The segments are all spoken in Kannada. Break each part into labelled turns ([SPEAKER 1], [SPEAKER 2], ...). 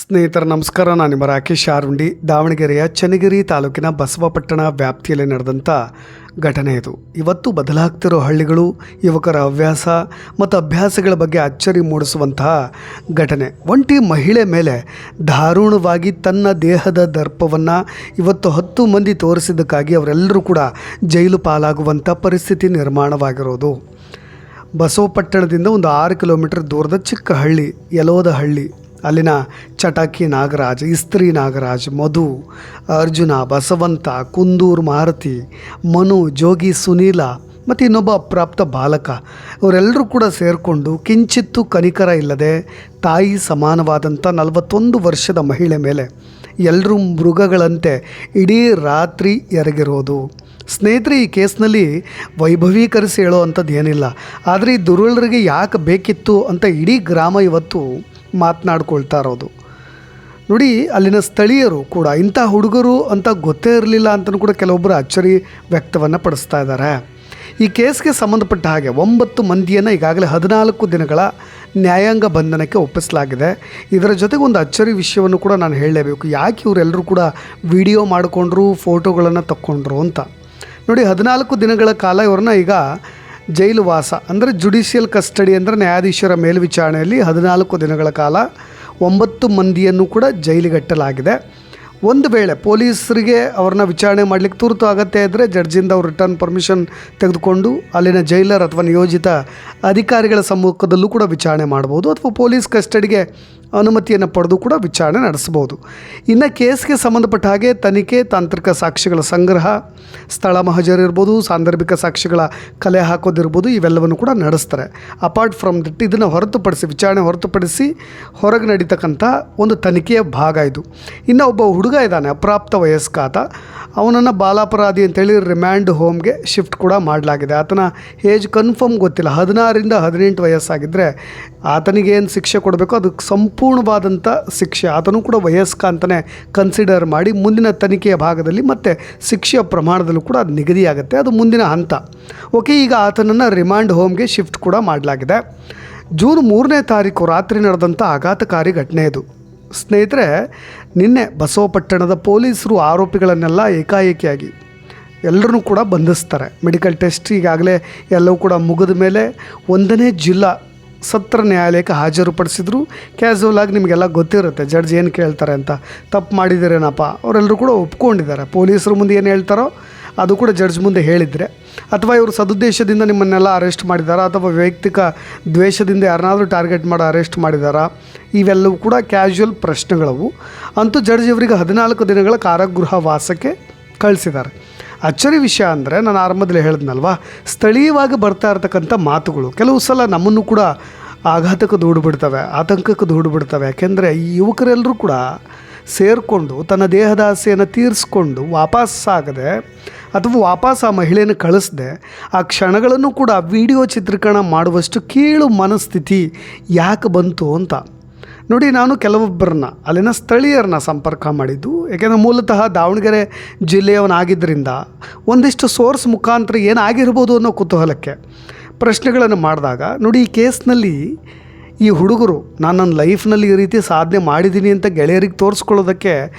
[SPEAKER 1] ಸ್ನೇಹಿತರ ನಮಸ್ಕಾರ. ನಾನು ನಿಮ್ಮ ರಾಕೇಶ್ ಆರುಂಡಿ. ದಾವಣಗೆರೆಯ ಚನ್ನಗಿರಿ ತಾಲೂಕಿನ ಬಸವಪಟ್ಟಣ ವ್ಯಾಪ್ತಿಯಲ್ಲಿ ನಡೆದಂಥ ಘಟನೆ ಇದು. ಇವತ್ತು ಬದಲಾಗ್ತಿರೋ ಹಳ್ಳಿಗಳು, ಯುವಕರ ಹವ್ಯಾಸ ಮತ್ತು ಅಭ್ಯಾಸಗಳ ಬಗ್ಗೆ ಅಚ್ಚರಿ ಮೂಡಿಸುವಂತಹ ಘಟನೆ. ಒಂಟಿ ಮಹಿಳೆ ಮೇಲೆ ದಾರುಣವಾಗಿ ತನ್ನ ದೇಹದ ದರ್ಪವನ್ನು ಇವತ್ತು 10 ಮಂದಿ ತೋರಿಸಿದ್ದಕ್ಕಾಗಿ ಅವರೆಲ್ಲರೂ ಕೂಡ ಜೈಲು ಪಾಲಾಗುವಂಥ ಪರಿಸ್ಥಿತಿ ನಿರ್ಮಾಣವಾಗಿರೋದು. ಬಸವಪಟ್ಟಣದಿಂದ ಒಂದು 6 ಕಿಲೋಮೀಟರ್ ದೂರದ ಚಿಕ್ಕ ಹಳ್ಳಿ ಯಲೋದಹಳ್ಳಿ. ಅಲ್ಲಿನ ಚಟಾಕಿ ನಾಗರಾಜ್, ಇಸ್ತ್ರಿ ನಾಗರಾಜ್, ಮಧು, ಅರ್ಜುನ, ಬಸವಂತ, ಕುಂದೂರು ಮಾರುತಿ, ಮನು, ಜೋಗಿ ಸುನೀಲ ಮತ್ತು ಇನ್ನೊಬ್ಬ ಅಪ್ರಾಪ್ತ ಬಾಲಕ ಇವರೆಲ್ಲರೂ ಕೂಡ ಸೇರಿಕೊಂಡು ಕಿಂಚಿತ್ತೂ ಕನಿಕರ ಇಲ್ಲದೆ ತಾಯಿ ಸಮಾನವಾದಂಥ 41 ವರ್ಷದ ಮಹಿಳೆ ಮೇಲೆ ಎಲ್ಲರೂ ಮೃಗಗಳಂತೆ ಇಡೀ ರಾತ್ರಿ ಎರಗಿರೋದು. ಸ್ನೇಹಿತರೆ, ಈ ಕೇಸ್ನಲ್ಲಿ ವೈಭವೀಕರಿಸಿ ಹೇಳೋ ಅಂಥದ್ದು ಏನಿಲ್ಲ. ಆದರೆ ಈ ದುರ್ಬಲರಿಗೆ ಯಾಕೆ ಬೇಕಿತ್ತು ಅಂತ ಇಡೀ ಗ್ರಾಮ ಇವತ್ತು ಮಾತನಾಡ್ಕೊಳ್ತಾ ಇರೋದು. ನೋಡಿ, ಅಲ್ಲಿನ ಸ್ಥಳೀಯರು ಕೂಡ ಇಂಥ ಹುಡುಗರು ಅಂತ ಗೊತ್ತೇ ಇರಲಿಲ್ಲ ಅಂತಲೂ ಕೂಡ ಕೆಲವೊಬ್ಬರು ಅಚ್ಚರಿ ವ್ಯಕ್ತವನ್ನು ಪಡಿಸ್ತಾ ಇದ್ದಾರೆ. ಈ ಕೇಸ್ಗೆ ಸಂಬಂಧಪಟ್ಟ ಹಾಗೆ 9 ಮಂದಿಯನ್ನು ಈಗಾಗಲೇ 14 ದಿನಗಳ ನ್ಯಾಯಾಂಗ ಬಂಧನಕ್ಕೆ ಒಪ್ಪಿಸಲಾಗಿದೆ. ಇದರ ಜೊತೆಗೆ ಒಂದು ಅಚ್ಚರಿ ವಿಷಯವನ್ನು ಕೂಡ ನಾನು ಹೇಳಲೇಬೇಕು. ಯಾಕೆ ಇವರೆಲ್ಲರೂ ಕೂಡ ವಿಡಿಯೋ ಮಾಡಿಕೊಂಡ್ರು, ಫೋಟೋಗಳನ್ನು ತಕ್ಕೊಂಡ್ರು ಅಂತ. ನೋಡಿ, 14 ದಿನಗಳ ಕಾಲ ಇವ್ರನ್ನ ಈಗ ಜೈಲು ವಾಸ ಅಂದರೆ ಜುಡಿಷಿಯಲ್ ಕಸ್ಟಡಿ ಅಂದರೆ ನ್ಯಾಯಾಧೀಶರ ಮೇಲ್ವಿಚಾರಣೆಯಲ್ಲಿ 14 ದಿನಗಳ ಕಾಲ 9 ಮಂದಿಯನ್ನು ಕೂಡ ಜೈಲಿಗಟ್ಟಲಾಗಿದೆ. ಒಂದು ವೇಳೆ ಪೊಲೀಸರಿಗೆ ಅವ್ರನ್ನ ವಿಚಾರಣೆ ಮಾಡಲಿಕ್ಕೆ ತುರ್ತು ಅಗತ್ಯ ಇದ್ದರೆ ಜಡ್ಜಿಂದ ಅವ್ರು ರಿಟರ್ನ್ ಪರ್ಮಿಷನ್ ತೆಗೆದುಕೊಂಡು ಅಲ್ಲಿನ ಜೈಲರ್ ಅಥವಾ ನಿಯೋಜಿತ ಅಧಿಕಾರಿಗಳ ಸಮ್ಮುಖದಲ್ಲೂ ಕೂಡ ವಿಚಾರಣೆ ಮಾಡ್ಬೋದು, ಅಥವಾ ಪೊಲೀಸ್ ಕಸ್ಟಡಿಗೆ ಅನುಮತಿಯನ್ನು ಪಡೆದು ಕೂಡ ವಿಚಾರಣೆ ನಡೆಸ್ಬೋದು. ಇನ್ನು ಕೇಸ್ಗೆ ಸಂಬಂಧಪಟ್ಟ ಹಾಗೆ ತನಿಖೆ, ತಾಂತ್ರಿಕ ಸಾಕ್ಷಿಗಳ ಸಂಗ್ರಹ, ಸ್ಥಳ ಮಹಜರು ಇರ್ಬೋದು, ಸಾಂದರ್ಭಿಕ ಸಾಕ್ಷಿಗಳ ಕಲೆ ಹಾಕೋದಿರ್ಬೋದು, ಇವೆಲ್ಲವನ್ನು ಕೂಡ ನಡೆಸ್ತಾರೆ. ಅಪಾರ್ಟ್ ಫ್ರಮ್ ದಟ್, ಇದನ್ನು ಹೊರತುಪಡಿಸಿ, ವಿಚಾರಣೆ ಹೊರತುಪಡಿಸಿ ಹೊರಗೆ ನಡೀತಕ್ಕಂಥ ಒಂದು ತನಿಖೆಯ ಭಾಗ ಇದು. ಇನ್ನು ಒಬ್ಬ ಹುಡುಗ ಇದ್ದಾನೆ, ಅಪ್ರಾಪ್ತ ವಯಸ್ಕ ಆತ. ಅವನನ್ನು ಬಾಲಾಪರಾಧಿ ಅಂತೇಳಿ ರಿಮ್ಯಾಂಡ್ ಹೋಮ್ಗೆ ಶಿಫ್ಟ್ ಕೂಡ ಮಾಡಲಾಗಿದೆ. ಆತನ ಏಜ್ ಕನ್ಫರ್ಮ್ ಗೊತ್ತಿಲ್ಲ. 16ರಿಂದ 18 ವಯಸ್ಸಾಗಿದ್ದರೆ ಆತನಿಗೇನು ಶಿಕ್ಷೆ ಕೊಡಬೇಕು ಅದಕ್ಕೆ ಸಂಪೂರ್ಣವಾದಂಥ ಶಿಕ್ಷೆ ಆತನೂ ಕೂಡ ವಯಸ್ಕ ಅಂತಲೇ ಕನ್ಸಿಡರ್ ಮಾಡಿ ಮುಂದಿನ ತನಿಖೆಯ ಭಾಗದಲ್ಲಿ ಮತ್ತು ಶಿಕ್ಷೆಯ ಪ್ರಮಾಣದಲ್ಲೂ ಕೂಡ ಅದು ನಿಗದಿಯಾಗುತ್ತೆ. ಅದು ಮುಂದಿನ ಹಂತ. ಓಕೆ, ಈಗ ಆತನನ್ನು ರಿಮಾಂಡ್ ಹೋಮ್ಗೆ ಶಿಫ್ಟ್ ಕೂಡ ಮಾಡಲಾಗಿದೆ. ಜೂನ್ 3ನೇ ತಾರೀಕು ರಾತ್ರಿ ನಡೆದಂಥ ಆಘಾತಕಾರಿ ಘಟನೆ ಇದು. ಸ್ನೇಹಿತರೆ, ನಿನ್ನೆ ಬಸವಪಟ್ಟಣದ ಪೊಲೀಸರು ಆರೋಪಿಗಳನ್ನೆಲ್ಲ ಏಕಾಏಕಿಯಾಗಿ ಎಲ್ಲರೂ ಕೂಡ ಬಂಧಿಸ್ತಾರೆ. ಮೆಡಿಕಲ್ ಟೆಸ್ಟ್ ಈಗಾಗಲೇ ಎಲ್ಲವೂ ಕೂಡ ಮುಗಿದ ಮೇಲೆ 1ನೇ ಜಿಲ್ಲಾ ಸತ್ರ ನ್ಯಾಯಾಲಯಕ್ಕೆ ಹಾಜರುಪಡಿಸಿದ್ರು. ಕ್ಯಾಸುವಲ್ ಆಗಿ ನಿಮಗೆಲ್ಲ ಗೊತ್ತಿರುತ್ತೆ ಜಡ್ಜ್ ಏನು ಕೇಳ್ತಾರೆ ಅಂತ. ತಪ್ಪು ಮಾಡಿದ್ದೀರೇನಪ್ಪ, ಅವರೆಲ್ಲರೂ ಕೂಡ ಒಪ್ಕೊಂಡಿದ್ದಾರೆ. ಪೊಲೀಸರು ಮುಂದೆ ಏನು ಹೇಳ್ತಾರೋ ಅದು ಕೂಡ ಜಡ್ಜ್ ಮುಂದೆ ಹೇಳಿದರೆ, ಅಥವಾ ಇವರು ಸದುದ್ದೇಶದಿಂದ ನಿಮ್ಮನ್ನೆಲ್ಲ ಅರೆಸ್ಟ್ ಮಾಡಿದಾರಾ, ಅಥವಾ ವೈಯಕ್ತಿಕ ದ್ವೇಷದಿಂದ ಯಾರನ್ನಾದರೂ ಟಾರ್ಗೆಟ್ ಮಾಡಿ ಅರೆಸ್ಟ್ ಮಾಡಿದಾರಾ, ಇವೆಲ್ಲವೂ ಕೂಡ ಕ್ಯಾಶುವಲ್ ಪ್ರಶ್ನೆಗಳವು. ಅಂತೂ ಜಡ್ಜ್ ಇವರಿಗೆ 14 ದಿನಗಳ ಕಾರಾಗೃಹ ವಾಸಕ್ಕೆ ಕಳಿಸಿದ್ದಾರೆ. ಅಚ್ಚರಿ ವಿಷಯ ಅಂದರೆ, ನಾನು ಆರಂಭದಲ್ಲಿ ಹೇಳಿದ್ನಲ್ವಾ, ಸ್ಥಳೀಯವಾಗಿ ಬರ್ತಾ ಇರ್ತಕ್ಕಂಥ ಮಾತುಗಳು ಕೆಲವು ಸಲ ನಮ್ಮನ್ನು ಕೂಡ ಆಘಾತಕ್ಕೆ ದೂಡಿಬಿಡ್ತವೆ, ಆತಂಕಕ್ಕೆ ದೂಡಿಬಿಡ್ತವೆ. ಯಾಕೆಂದರೆ ಈ ಯುವಕರೆಲ್ಲರೂ ಕೂಡ ಸೇರಿಕೊಂಡು ತನ್ನ ದೇಹದ ಆಸೆಯನ್ನು ತೀರಿಸ್ಕೊಂಡು ವಾಪಸ್ಸಾಗದೆ ಅಥವಾ ವಾಪಸ್ ಆ ಮಹಿಳೆಯನ್ನು ಕಳಿಸದೆ ಆ ಕ್ಷಣಗಳನ್ನು ಕೂಡ ವಿಡಿಯೋ ಚಿತ್ರೀಕರಣ ಮಾಡುವಷ್ಟು ಕೀಳು ಮನಸ್ಥಿತಿ ಯಾಕೆ ಬಂತು ಅಂತ. ನೋಡಿ, ನಾನು ಕೆಲವೊಬ್ಬರನ್ನ ಅಲ್ಲಿನ ಸ್ಥಳೀಯರನ್ನ ಸಂಪರ್ಕ ಮಾಡಿದ್ದು. ಯಾಕೆಂದರೆ ಮೂಲತಃ ದಾವಣಗೆರೆ ಜಿಲ್ಲೆಯವನಾಗಿದ್ದರಿಂದ ಒಂದಿಷ್ಟು ಸೋರ್ಸ್ ಮುಖಾಂತರ ಏನಾಗಿರ್ಬೋದು ಅನ್ನೋ ಕುತೂಹಲಕ್ಕೆ ಪ್ರಶ್ನೆಗಳನ್ನು ಮಾಡಿದಾಗ, ನೋಡಿ, ಈ ಕೇಸ್ನಲ್ಲಿ ಈ ಹುಡುಗರು ನಾನು ನನ್ನ ಲೈಫ್ನಲ್ಲಿ ಈ ರೀತಿ ಸಾಧನೆ ಮಾಡಿದ್ದೀನಿ ಅಂತ ಗೆಳೆಯರಿಗೆ ತೋರಿಸ್ಕೊಳ್ಳೋದಕ್ಕೆ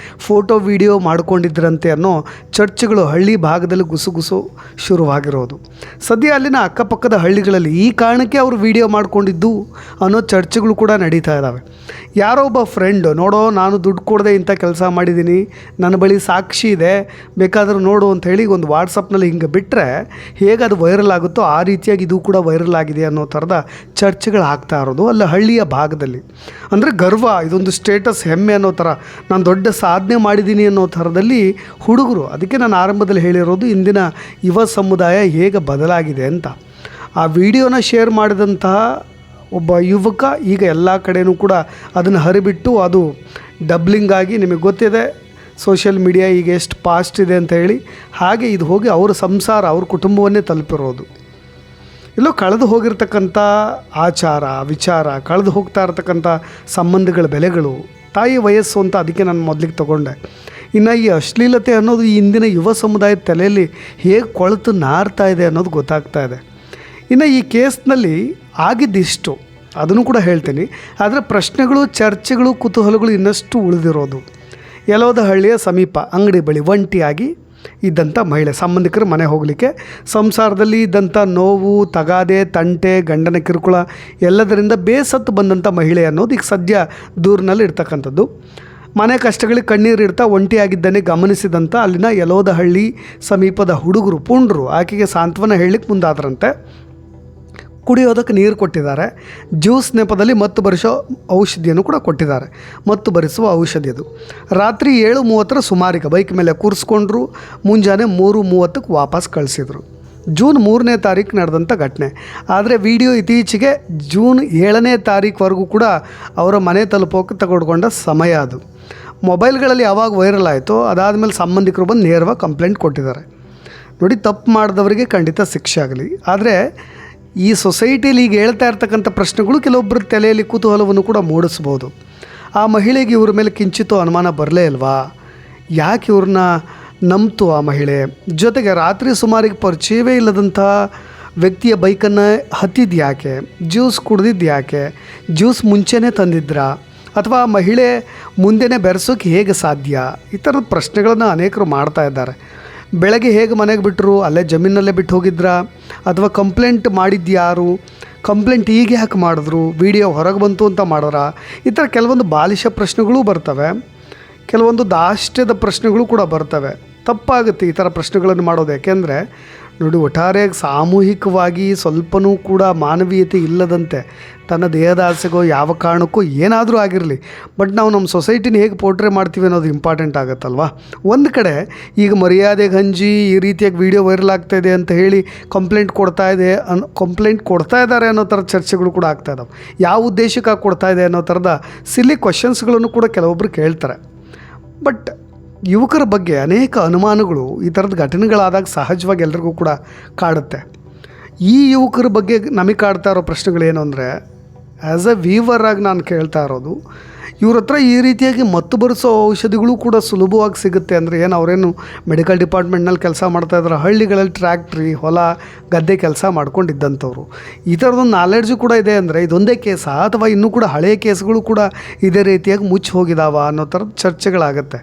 [SPEAKER 1] ಫೋಟೋ ವಿಡಿಯೋ ಮಾಡ್ಕೊಂಡಿದ್ರಂತೆ ಅನ್ನೋ ಚರ್ಚೆಗಳು ಹಳ್ಳಿ ಭಾಗದಲ್ಲಿ ಗುಸುಗುಸು ಶುರುವಾಗಿರೋದು. ಸದ್ಯ ಅಲ್ಲಿನ ಅಕ್ಕಪಕ್ಕದ ಹಳ್ಳಿಗಳಲ್ಲಿ ಈ ಕಾರಣಕ್ಕೆ ಅವರು ವಿಡಿಯೋ ಮಾಡ್ಕೊಂಡಿದ್ದು ಅನ್ನೋ ಚರ್ಚೆಗಳು ಕೂಡ ನಡೀತಾ ಇದ್ದಾವೆ. ಯಾರೋ ಒಬ್ಬ ಫ್ರೆಂಡು, ನೋಡೋ ನಾನು ದುಡ್ಡು ಕೊಡದೆ ಇಂಥ ಕೆಲಸ ಮಾಡಿದ್ದೀನಿ, ನನ್ನ ಬಳಿ ಸಾಕ್ಷಿ ಇದೆ, ಬೇಕಾದರೂ ನೋಡು ಅಂತ ಹೇಳಿ ಒಂದು ವಾಟ್ಸಪ್ನಲ್ಲಿ ಹಿಂಗೆ ಬಿಟ್ಟರೆ ಹೇಗೆ ಅದು ವೈರಲ್ ಆಗುತ್ತೋ ಆ ರೀತಿಯಾಗಿ ಇದು ಕೂಡ ವೈರಲ್ ಆಗಿದೆ ಅನ್ನೋ ಥರದ ಚರ್ಚೆಗಳು ಆಗ್ತಾ ಇರೋದು ಅಲ್ಲ ಹಳ್ಳಿಯ ಭಾಗದಲ್ಲಿ. ಅಂದರೆ ಗರ್ವ, ಇದೊಂದು ಸ್ಟೇಟಸ್, ಹೆಮ್ಮೆ ಅನ್ನೋ ಥರ, ನಾನು ದೊಡ್ಡ ಸಾಧನೆ ಮಾಡಿದ್ದೀನಿ ಅನ್ನೋ ಥರದಲ್ಲಿ ಹುಡುಗರು. ಅದಕ್ಕೆ ನಾನು ಆರಂಭದಲ್ಲಿ ಹೇಳಿರೋದು ಇಂದಿನ ಯುವ ಸಮುದಾಯ ಹೇಗೆ ಬದಲಾಗಿದೆ ಅಂತ. ಆ ವಿಡಿಯೋನ ಶೇರ್ ಮಾಡಿದಂತಹ ಒಬ್ಬ ಯುವಕ ಈಗ ಎಲ್ಲ ಕಡೆಯೂ ಕೂಡ ಅದನ್ನು ಹರಿಬಿಟ್ಟು ಅದು ಡಬ್ಲಿಂಗ್ ಆಗಿ, ನಿಮಗೆ ಗೊತ್ತಿದೆ ಸೋಷಿಯಲ್ ಮೀಡಿಯಾ ಈಗ ಎಷ್ಟು ಫಾಸ್ಟ್ ಇದೆ ಅಂತ ಹೇಳಿ, ಹಾಗೆ ಇದು ಹೋಗಿ ಅವರ ಸಂಸಾರ, ಅವ್ರ ಕುಟುಂಬವನ್ನೇ ತಲುಪಿರೋದು. ಎಲ್ಲೋ ಕಳೆದು ಹೋಗಿರ್ತಕ್ಕಂಥ ಆಚಾರ ವಿಚಾರ, ಕಳೆದು ಹೋಗ್ತಾ ಇರ್ತಕ್ಕಂಥ ಸಂಬಂಧಗಳ ಬೆಲೆಗಳು, ತಾಯಿ ವಯಸ್ಸು ಅಂತ ಅದಕ್ಕೆ ನಾನು ಮೊದಲಿಗೆ ತೊಗೊಂಡೆ. ಇನ್ನು ಈ ಅಶ್ಲೀಲತೆ ಅನ್ನೋದು ಈ ಇಂದಿನ ಯುವ ಸಮುದಾಯದ ತಲೆಯಲ್ಲಿ ಹೇಗೆ ಕೊಳೆತು ನಾರ್ತಾ ಇದೆ ಅನ್ನೋದು ಗೊತ್ತಾಗ್ತಾ ಇದೆ. ಇನ್ನು ಈ ಕೇಸ್ನಲ್ಲಿ ಆಗಿದ್ದಿಷ್ಟು ಅದನ್ನು ಕೂಡ ಹೇಳ್ತೀನಿ. ಆದರೆ ಪ್ರಶ್ನೆಗಳು, ಚರ್ಚೆಗಳು, ಕುತೂಹಲಗಳು ಇನ್ನಷ್ಟು ಉಳಿದಿರೋದು. ಯಲೋದಹಳ್ಳಿಯ ಸಮೀಪ ಅಂಗಡಿ ಬಳಿ ಒಂಟಿಯಾಗಿ ಇದ್ದಂಥ ಮಹಿಳೆ, ಸಂಬಂಧಿಕರ ಮನೆ ಹೋಗಲಿಕ್ಕೆ ಸಂಸಾರದಲ್ಲಿ ಇದ್ದಂಥ ನೋವು, ತಗಾದೆ, ತಂಟೆ, ಗಂಡನ ಕಿರುಕುಳ ಎಲ್ಲದರಿಂದ ಬೇಸತ್ತು ಬಂದಂಥ ಮಹಿಳೆ ಅನ್ನೋದು ಈಗ ಸದ್ಯ ದೂರಿನಲ್ಲಿ ಇರ್ತಕ್ಕಂಥದ್ದು. ಮನೆ ಕಷ್ಟಗಳಿಗೆ ಕಣ್ಣೀರಿಡ್ತಾ ಒಂಟಿಯಾಗಿದ್ದನ್ನೇ ಗಮನಿಸಿದಂಥ ಅಲ್ಲಿನ ಯಲೋದಹಳ್ಳಿ ಸಮೀಪದ ಹುಡುಗರು, ಪುಂಡ್ರು ಆಕೆಗೆ ಸಾಂತ್ವನ ಹೇಳಲಿಕ್ಕೆ ಮುಂದಾದ್ರಂತೆ. ಕುಡಿಯೋದಕ್ಕೆ ನೀರು ಕೊಟ್ಟಿದ್ದಾರೆ, ಜ್ಯೂಸ್ ನೆಪದಲ್ಲಿ ಮತ್ತು ಭರಿಸೋ ಔಷಧಿಯನ್ನು ಕೂಡ ಕೊಟ್ಟಿದ್ದಾರೆ. ಮತ್ತು ಭರಿಸುವ ಔಷಧಿ ಅದು. ರಾತ್ರಿ 7:30 ಸುಮಾರಿಗೆ ಬೈಕ್ ಮೇಲೆ ಕೂರಿಸ್ಕೊಂಡ್ರು. ಮುಂಜಾನೆ 3:30ಕ್ಕೆ ವಾಪಸ್ ಕಳಿಸಿದರು. ಜೂನ್ 3ನೇ ತಾರೀಕು ನಡೆದಂಥ ಘಟನೆ. ಆದರೆ ವಿಡಿಯೋ ಇತ್ತೀಚೆಗೆ ಜೂನ್ 7ನೇ ತಾರೀಕುವರೆಗೂ ಕೂಡ ಅವರ ಮನೆ ತಲುಪೋಕೆ ತಗೊಂಡ್ಕೊಂಡ ಸಮಯ ಅದು. ಮೊಬೈಲ್ಗಳಲ್ಲಿ ಯಾವಾಗ ವೈರಲ್ ಆಯಿತೋ ಅದಾದಮೇಲೆ ಸಂಬಂಧಿಕರು ಬಂದು ನೇರವಾಗಿ ಕಂಪ್ಲೇಂಟ್ ಕೊಟ್ಟಿದ್ದಾರೆ. ನೋಡಿ, ತಪ್ಪು ಮಾಡಿದವರಿಗೆ ಖಂಡಿತ ಶಿಕ್ಷೆ ಆಗಲಿ. ಆದರೆ ಈ ಸೊಸೈಟಿಯಲ್ಲಿ ಈಗ ಹೇಳ್ತಾ ಇರ್ತಕ್ಕಂಥ ಪ್ರಶ್ನೆಗಳು ಕೆಲವೊಬ್ಬರ ತಲೆಯಲ್ಲಿ ಕುತೂಹಲವನ್ನು ಕೂಡ ಮೂಡಿಸ್ಬೋದು. ಆ ಮಹಿಳೆಗೆ ಇವ್ರ ಮೇಲೆ ಕಿಂಚಿತೋ ಅನುಮಾನ ಬರಲೇ ಇಲ್ವಾ? ಯಾಕೆ ಇವ್ರನ್ನ ನಂಬ್ತು ಆ ಮಹಿಳೆ? ಜೊತೆಗೆ ರಾತ್ರಿ ಸುಮಾರಿಗೆ ಪರಿಚಯವೇ ಇಲ್ಲದಂಥ ವ್ಯಕ್ತಿಯ ಬೈಕನ್ನು ಹತ್ತಿದ್ದು ಯಾಕೆ? ಜ್ಯೂಸ್ ಕುಡ್ದಿದ್ದು ಯಾಕೆ? ಜ್ಯೂಸ್ ಮುಂಚೆನೇ ತಂದಿದ್ರಾ? ಅಥವಾ ಆ ಮಹಿಳೆ ಮುಂದೆನೇ ಬೆರೆಸೋಕ್ಕೆ ಹೇಗೆ ಸಾಧ್ಯ? ಈ ಥರದ ಪ್ರಶ್ನೆಗಳನ್ನು ಅನೇಕರು ಮಾಡ್ತಾ ಇದ್ದಾರೆ. ಬೆಳಗ್ಗೆ ಹೇಗೆ ಮನೆಗೆ ಬಿಟ್ಟರು? ಅಲ್ಲೇ ಜಮೀನಲ್ಲೇ ಬಿಟ್ಟು ಹೋಗಿದ್ರಾ? ಅಥವಾ ಕಂಪ್ಲೇಂಟ್ ಮಾಡಿದ್ದು ಯಾರು? ಕಂಪ್ಲೇಂಟ್ ಈಗ ಯಾಕೆ ಮಾಡಿದ್ರು? ವಿಡಿಯೋ ಹೊರಗೆ ಬಂತು ಅಂತ ಮಾಡೋರಾ? ಈ ಥರ ಕೆಲವೊಂದು ಬಾಲಿಶ ಪ್ರಶ್ನೆಗಳೂ ಬರ್ತವೆ, ಕೆಲವೊಂದು ದಾಷ್ಟ್ಯದ ಪ್ರಶ್ನೆಗಳು ಕೂಡ ಬರ್ತವೆ. ತಪ್ಪಾಗುತ್ತೆ ಈ ಥರ ಪ್ರಶ್ನೆಗಳನ್ನು ಮಾಡೋದು. ಯಾಕೆಂದರೆ ನೋಡಿ, ಒಟ್ಟಾರೆ ಸಾಮೂಹಿಕವಾಗಿ ಸ್ವಲ್ಪನೂ ಕೂಡ ಮಾನವೀಯತೆ ಇಲ್ಲದಂತೆ ತನ್ನ ದೇಹದ ಆಸೆಗೋ ಯಾವ ಕಾರಣಕ್ಕೂ ಏನಾದರೂ ಆಗಿರಲಿ, ಬಟ್ ನಾವು ನಮ್ಮ ಸೊಸೈಟಿನ ಹೇಗೆ ಪೋರ್ಟ್ರೇ ಮಾಡ್ತೀವಿ ಅನ್ನೋದು ಇಂಪಾರ್ಟೆಂಟ್ ಆಗುತ್ತಲ್ವ. ಒಂದು ಕಡೆ ಈಗ ಮರ್ಯಾದೆ ಗಂಜಿ ಈ ರೀತಿಯಾಗಿ ವಿಡಿಯೋ ವೈರಲ್ ಆಗ್ತಾಯಿದೆ ಅಂತ ಹೇಳಿ ಕಂಪ್ಲೇಂಟ್ ಕೊಡ್ತಾ ಇದ್ದಾರೆ ಅನ್ನೋ ಥರದ ಚರ್ಚೆಗಳು ಕೂಡ ಆಗ್ತಾ ಇದ್ದಾವೆ. ಯಾವ ಉದ್ದೇಶಕ್ಕಾಗಿ ಕೊಡ್ತಾ ಇದೆ ಅನ್ನೋ ಥರದ ಸಿಲ್ಲಿ ಕ್ವಶನ್ಸ್ಗಳನ್ನು ಕೂಡ ಕೆಲವೊಬ್ಬರು ಕೇಳ್ತಾರೆ. ಬಟ್ ಯುವಕರ ಬಗ್ಗೆ ಅನೇಕ ಅನುಮಾನಗಳು ಈ ಥರದ ಘಟನೆಗಳಾದಾಗ ಸಹಜವಾಗಿ ಎಲ್ರಿಗೂ ಕೂಡ ಕಾಡುತ್ತೆ. ಈ ಯುವಕರ ಬಗ್ಗೆ ನಮಗೆ ಕಾಡ್ತಾ ಇರೋ ಪ್ರಶ್ನೆಗಳೇನು ಅಂದರೆ, ಆ್ಯಸ್ ಎ ವೀವರ್ ಆಗಿ ನಾನು ಕೇಳ್ತಾ ಇರೋದು, ಇವ್ರ ಹತ್ರ ಈ ರೀತಿಯಾಗಿ ಮತ್ತು ಬರೆಸೋ ಔಷಧಿಗಳು ಕೂಡ ಸುಲಭವಾಗಿ ಸಿಗುತ್ತೆ ಅಂದರೆ ಏನು ಅವರೇನು ಮೆಡಿಕಲ್ ಡಿಪಾರ್ಟ್ಮೆಂಟ್ನಲ್ಲಿ ಕೆಲಸ ಮಾಡ್ತಾಯಿದ್ರು? ಹಳ್ಳಿಗಳಲ್ಲಿ ಟ್ರ್ಯಾಕ್ಟ್ರಿ, ಹೊಲ, ಗದ್ದೆ ಕೆಲಸ ಮಾಡ್ಕೊಂಡಿದ್ದಂಥವ್ರು. ಈ ಥರದೊಂದು ನಾಲೆಡ್ಜು ಕೂಡ ಇದೆ ಅಂದರೆ ಇದೊಂದೇ ಕೇಸಾ ಅಥವಾ ಇನ್ನೂ ಕೂಡ ಹಳೆಯ ಕೇಸ್ಗಳು ಕೂಡ ಇದೇ ರೀತಿಯಾಗಿ ಮುಚ್ಚಿ ಹೋಗಿದಾವ ಅನ್ನೋ ಥರದ ಚರ್ಚೆಗಳಾಗುತ್ತೆ.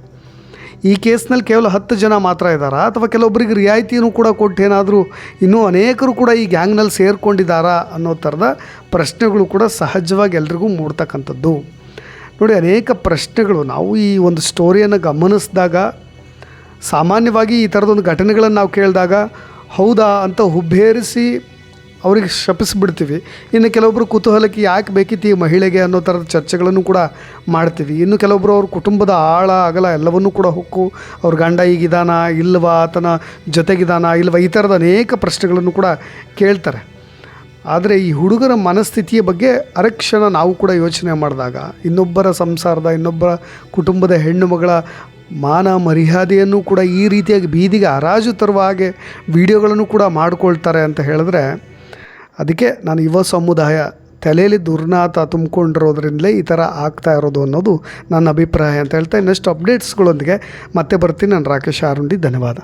[SPEAKER 1] ಈ ಕೇಸ್ನಲ್ಲಿ ಕೇವಲ 10 ಜನ ಮಾತ್ರ ಇದ್ದಾರಾ ಅಥವಾ ಕೆಲವೊಬ್ಬರಿಗೆ ರಿಯಾಯಿತಿಯೂ ಕೂಡ ಕೊಟ್ಟು ಏನಾದರೂ ಇನ್ನೂ ಅನೇಕರು ಕೂಡ ಈ ಗ್ಯಾಂಗ್ನಲ್ಲಿ ಸೇರಿಕೊಂಡಿದ್ದಾರಾ ಅನ್ನೋ ಥರದ ಪ್ರಶ್ನೆಗಳು ಕೂಡ ಸಹಜವಾಗಿ ಎಲ್ರಿಗೂ ಮೂಡ್ತಕ್ಕಂಥದ್ದು. ನೋಡಿ, ಅನೇಕ ಪ್ರಶ್ನೆಗಳು ನಾವು ಈ ಒಂದು ಸ್ಟೋರಿಯನ್ನು ಗಮನಿಸಿದಾಗ, ಸಾಮಾನ್ಯವಾಗಿ ಈ ಥರದೊಂದು ಘಟನೆಗಳನ್ನು ನಾವು ಕೇಳಿದಾಗ ಹೌದಾ ಅಂತ ಹುಬ್ಬೇರಿಸಿ ಅವ್ರಿಗೆ ಶಪಿಸಿಬಿಡ್ತೀವಿ. ಇನ್ನು ಕೆಲವೊಬ್ಬರು ಕುತೂಹಲಕ್ಕೆ ಯಾಕೆ ಬೇಕಿತ್ತು ಈ ಮಹಿಳೆಗೆ ಅನ್ನೋ ಥರದ ಚರ್ಚೆಗಳನ್ನು ಕೂಡ ಮಾಡ್ತೀವಿ. ಇನ್ನು ಕೆಲವೊಬ್ಬರು ಅವ್ರ ಕುಟುಂಬದ ಆಳ ಅಗಲ ಎಲ್ಲವನ್ನೂ ಕೂಡ ಹೊಕ್ಕು ಅವ್ರ ಗಂಡ ಈಗಿದಾನ ಇಲ್ವಾ, ಆತನ ಜೊತೆಗಿದಾನ ಇಲ್ವಾ, ಈ ಥರದ ಅನೇಕ ಪ್ರಶ್ನೆಗಳನ್ನು ಕೂಡ ಕೇಳ್ತಾರೆ. ಆದರೆ ಈ ಹುಡುಗರ ಮನಸ್ಥಿತಿಯ ಬಗ್ಗೆ ಅರಕ್ಷಣ ನಾವು ಕೂಡ ಯೋಚನೆ ಮಾಡಿದಾಗ, ಇನ್ನೊಬ್ಬರ ಸಂಸಾರದ, ಇನ್ನೊಬ್ಬರ ಕುಟುಂಬದ ಹೆಣ್ಣು ಮಗಳ ಮಾನ ಮರ್ಯಾದೆಯನ್ನು ಕೂಡ ಈ ರೀತಿಯಾಗಿ ಬೀದಿಗೆ ಹರಾಜು ತರುವ ಹಾಗೆ ವಿಡಿಯೋಗಳನ್ನು ಕೂಡ ಮಾಡಿಕೊಳ್ತಾರೆ ಅಂತ ಹೇಳಿದ್ರೆ, ಅದಕ್ಕೆ ನಾನು ಯುವ ಸಮುದಾಯ ತಲೆಯಲ್ಲಿ ದುರ್ನಾತ ತುಂಬಿಕೊಂಡಿರೋದ್ರಿಂದಲೇ ಈ ಥರ ಆಗ್ತಾ ಇರೋದು ಅನ್ನೋದು ನನ್ನ ಅಭಿಪ್ರಾಯ ಅಂತ ಹೇಳ್ತಾ, ಇನ್ನಷ್ಟು ಅಪ್ಡೇಟ್ಸ್ಗಳೊಂದಿಗೆ ಮತ್ತೆ ಬರ್ತೀನಿ. ನಾನು ರಾಕೇಶ್ ಆರುಂಡಿ. ಧನ್ಯವಾದ.